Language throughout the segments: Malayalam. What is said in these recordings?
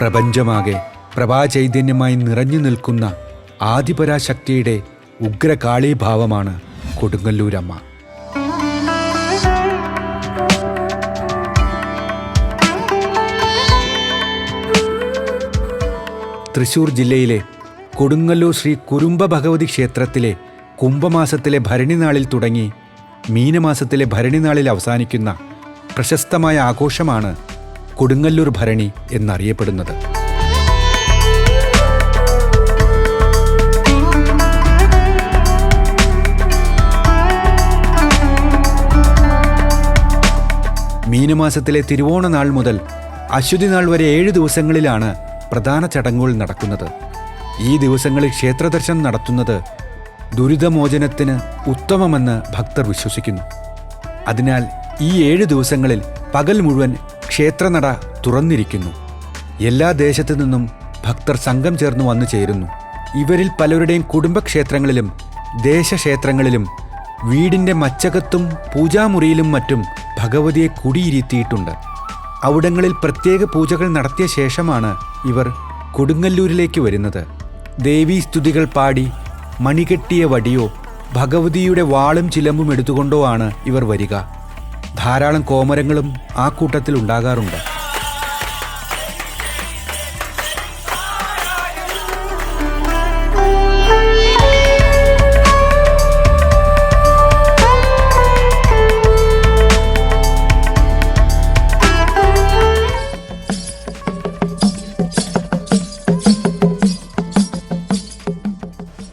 പ്രപഞ്ചമാകെ പ്രഭാചൈതന്യമായി നിറഞ്ഞു നിൽക്കുന്ന ആദിപരാശക്തിയുടെ ഉഗ്രകാളീഭാവമാണ് കൊടുങ്ങല്ലൂരമ്മ. തൃശൂർ ജില്ലയിലെ കൊടുങ്ങല്ലൂർ ശ്രീ കുരുംബ ഭഗവതി ക്ഷേത്രത്തിലെ കുംഭമാസത്തിലെ ഭരണിനാളിൽ തുടങ്ങി മീനമാസത്തിലെ ഭരണിനാളിൽ അവസാനിക്കുന്ന പ്രശസ്തമായ ആഘോഷമാണ് കൊടുങ്ങല്ലൂർ ഭരണി എന്നറിയപ്പെടുന്നത്. മീനമാസത്തിലെ തിരുവോണ നാൾ മുതൽ അശ്വതി നാൾ വരെ 7 ദിവസങ്ങളിലാണ് പ്രധാന ചടങ്ങുകൾ നടക്കുന്നത്. ഈ ദിവസങ്ങളിൽ ക്ഷേത്രദർശനം നടത്തുന്നത് ദുരിതമോചനത്തിന് ഉത്തമമെന്ന് ഭക്തർ വിശ്വസിക്കുന്നു. അതിനാൽ ഈ 7 ദിവസങ്ങളിൽ പകൽ മുഴുവൻ ക്ഷേത്രനട തുറന്നിരിക്കുന്നു. എല്ലാ ദേശത്തു നിന്നും ഭക്തർ സംഘം ചേർന്ന് വന്നു ചേരുന്നു. ഇവരിൽ പലരുടെയും കുടുംബക്ഷേത്രങ്ങളിലും ദേശക്ഷേത്രങ്ങളിലും വീടിൻ്റെ മച്ചകത്തും പൂജാമുറിയിലും മറ്റും ഭഗവതിയെ കുടിയിരുത്തിയിട്ടുണ്ട്. അവിടങ്ങളിൽ പ്രത്യേക പൂജകൾ നടത്തിയ ശേഷമാണ് ഇവർ കൊടുങ്ങല്ലൂരിലേക്ക് വരുന്നത്. ദേവീസ്തുതികൾ പാടി മണികെട്ടിയ വടിയോ ഭഗവതിയുടെ വാളും ചിലമ്പും എടുത്തുകൊണ്ടോ ആണ് ഇവർ വരിക. ധാരാളം കോമരങ്ങളും ആ കൂട്ടത്തിൽ ഉണ്ടാകാറുണ്ട്.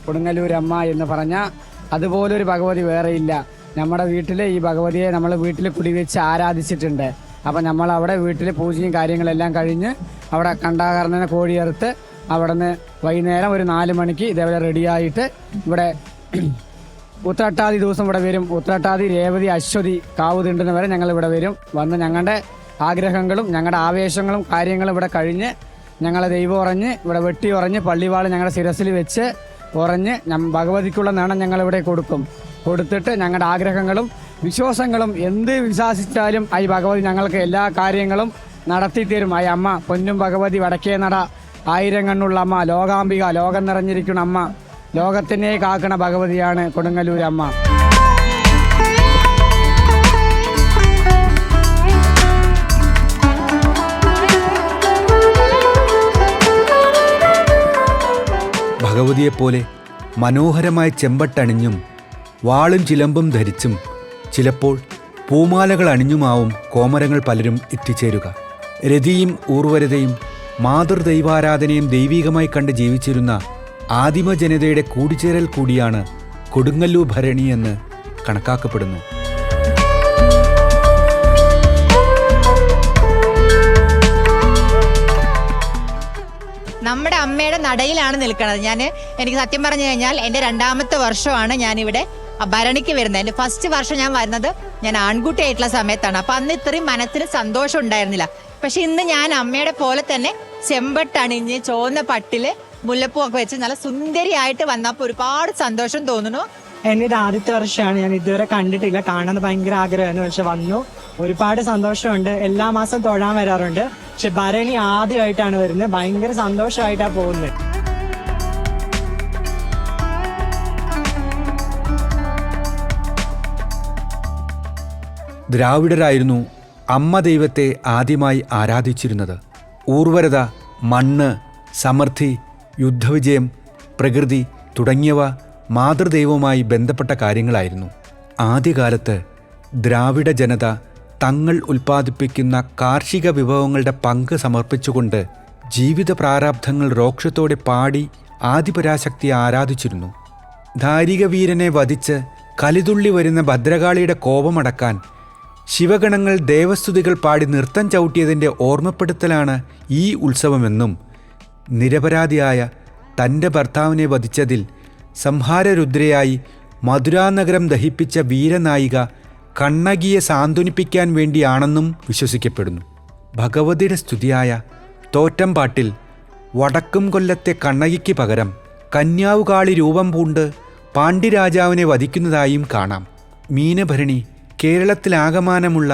കൊടുങ്ങല്ലൂരമ്മ എന്ന് പറഞ്ഞാൽ അതുപോലൊരു ഭഗവതി വേറെയില്ല. നമ്മുടെ വീട്ടിൽ ഈ ഭഗവതിയെ നമ്മൾ വീട്ടിൽ കുടിവെച്ച് ആരാധിച്ചിട്ടുണ്ട്. അപ്പം നമ്മൾ അവിടെ വീട്ടിൽ പൂജയും കാര്യങ്ങളെല്ലാം കഴിഞ്ഞ് അവിടെ കണ്ടാകർണനെ കോഴിയെറുത്ത് അവിടെ നിന്ന് വൈകുന്നേരം ഒരു 4 മണിക്ക് ഇതേപോലെ റെഡിയായിട്ട് ഇവിടെ ഉത്രട്ടാതി ദിവസം ഇവിടെ വരും. ഉത്രട്ടാതി, രേവതി, അശ്വതി, കാവ് തിണ്ടുന്ന വരെ ഞങ്ങൾ ഇവിടെ വരും. വന്ന് ഞങ്ങളുടെ ആഗ്രഹങ്ങളും ഞങ്ങളുടെ ആവേശങ്ങളും കാര്യങ്ങളും ഇവിടെ കഴിഞ്ഞ് ഞങ്ങളെ ദൈവം ഉറഞ്ഞ് ഇവിടെ വെട്ടി ഉറഞ്ഞ് പള്ളിവാൾ ഞങ്ങളുടെ ശിരസിൽ വെച്ച് ഉറഞ്ഞ് ഭഗവതിക്കുള്ള നാണം ഞങ്ങളിവിടെ കൊടുത്തിട്ട് ഞങ്ങളുടെ ആഗ്രഹങ്ങളും വിശ്വാസങ്ങളും എന്ത് വിശ്വസിച്ചാലും ഈ ഭഗവതി ഞങ്ങൾക്ക് എല്ലാ കാര്യങ്ങളും നടത്തി തരും. ഈ അമ്മ പൊന്നും ഭഗവതി വടക്കേ നട 1000 കണ്ണുള്ള അമ്മ, ലോകാംബിക, ലോകം നിറഞ്ഞിരിക്കുന്ന അമ്മ, ലോകത്തിനെ കാക്കണ ഭഗവതിയാണ് കൊടുങ്ങല്ലൂരമ്മ. ഭഗവതിയെപ്പോലെ മനോഹരമായ ചെമ്പട്ടണിഞ്ഞും വാളും ചിലമ്പും ധരിച്ചും ചിലപ്പോൾ പൂമാലകൾ അണിഞ്ഞുമാവും കോമരങ്ങൾ പലരും എത്തിച്ചേരുക. രതിയും ഊർവരതയും മാതൃദൈവാരാധനയും ദൈവികമായി കണ്ട് ജീവിച്ചിരുന്ന ആദിമ ജനതയുടെ കൂടിച്ചേരൽ കൂടിയാണ് കൊടുങ്ങല്ലൂർ ഭരണി എന്ന് കണക്കാക്കപ്പെടുന്നു. നമ്മുടെ അമ്മയുടെ നടയിലാണ് നിൽക്കുന്നത്. എനിക്ക് സത്യം പറഞ്ഞു കഴിഞ്ഞാൽ എൻ്റെ 2ാമത്തെ വർഷമാണ് ഞാനിവിടെ ഭരണിക്ക് വരുന്നത്. എൻ്റെ ഫസ്റ്റ് വർഷം ഞാൻ വരുന്നത് ഞാൻ ആൺകുട്ടിയായിട്ടുള്ള സമയത്താണ്. അപ്പം അന്ന് ഇത്രയും മനസ്സിന് സന്തോഷം ഉണ്ടായിരുന്നില്ല. പക്ഷെ ഇന്ന് ഞാൻ അമ്മയുടെ പോലെ തന്നെ ചെമ്പട്ടണിഞ്ഞ് ചുവന്ന പട്ടില് മുല്ലപ്പൂ ഒക്കെ വെച്ച് നല്ല സുന്ദരിയായിട്ട് വന്നപ്പോൾ ഒരുപാട് സന്തോഷം തോന്നുന്നു. എൻ്റെ ഇത് ആദ്യത്തെ വർഷമാണ്. ഞാൻ ഇതുവരെ കണ്ടിട്ടില്ല. കാണാൻ ഭയങ്കര ആഗ്രഹമായിരുന്നു. പക്ഷെ വന്നു. ഒരുപാട് സന്തോഷമുണ്ട്. എല്ലാ മാസം തൊഴാൻ വരാറുണ്ട്. പക്ഷെ ഭരണി ആദ്യമായിട്ടാണ് വരുന്നത്. ഭയങ്കര സന്തോഷമായിട്ടാണ് പോകുന്നത്. ദ്രാവിഡരായിരുന്നു അമ്മ ദൈവത്തെ ആദ്യമായി ആരാധിച്ചിരുന്നത്. ഊർവരത, മണ്ണ്, സമൃദ്ധി, യുദ്ധവിജയം, പ്രകൃതി തുടങ്ങിയവ മാതൃദൈവവുമായി ബന്ധപ്പെട്ട കാര്യങ്ങളായിരുന്നു. ആദ്യകാലത്ത് ദ്രാവിഡ ജനത തങ്ങൾ ഉൽപ്പാദിപ്പിക്കുന്ന കാർഷിക വിഭവങ്ങളുടെ പങ്ക് സമർപ്പിച്ചുകൊണ്ട് ജീവിത പ്രാരാബ്ധങ്ങൾ രോക്ഷത്തോടെ പാടി ആദിപരാശക്തിയെ ആരാധിച്ചിരുന്നു. ധാരികവീരനെ വധിച്ച് കലിതുള്ളി വരുന്ന ഭദ്രകാളിയുടെ കോപമടക്കാൻ ശിവഗണങ്ങൾ ദേവസ്തുതികൾ പാടി നൃത്തം ചവിട്ടിയതിൻ്റെ ഓർമ്മപ്പെടുത്തലാണ് ഈ ഉത്സവമെന്നും നിരപരാധിയായ തൻ്റെ ഭർത്താവിനെ വധിച്ചതിൽ സംഹാരരുദ്രയായി മധുരാനഗരം ദഹിപ്പിച്ച വീരനായിക കണ്ണകിയെ സാന്ത്വനിപ്പിക്കാൻ വേണ്ടിയാണെന്നും വിശ്വസിക്കപ്പെടുന്നു. ഭഗവതിയുടെ സ്തുതിയായ തോറ്റംപാട്ടിൽ വടക്കും കൊല്ലത്തെ കണ്ണകിക്ക് പകരം കന്യാവുകാളി രൂപം പൂണ്ട് പാണ്ഡ്യരാജാവിനെ വധിക്കുന്നതായും കാണാം. മീനഭരണി കേരളത്തിലാകമാനമുള്ള,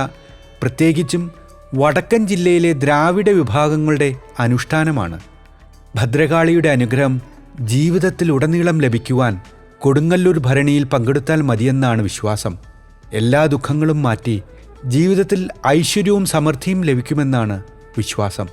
പ്രത്യേകിച്ചും വടക്കൻ ജില്ലയിലെ ദ്രാവിഡ വിഭാഗങ്ങളുടെ അനുഷ്ഠാനമാണ്. ഭദ്രകാളിയുടെ അനുഗ്രഹം ജീവിതത്തിലുടനീളം ലഭിക്കുവാൻ കൊടുങ്ങല്ലൂർ ഭരണിയിൽ പങ്കെടുത്താൽ മതിയെന്നാണ് വിശ്വാസം. എല്ലാ ദുഃഖങ്ങളും മാറ്റി ജീവിതത്തിൽ ഐശ്വര്യവും സമൃദ്ധിയും ലഭിക്കുമെന്നാണ് വിശ്വാസം.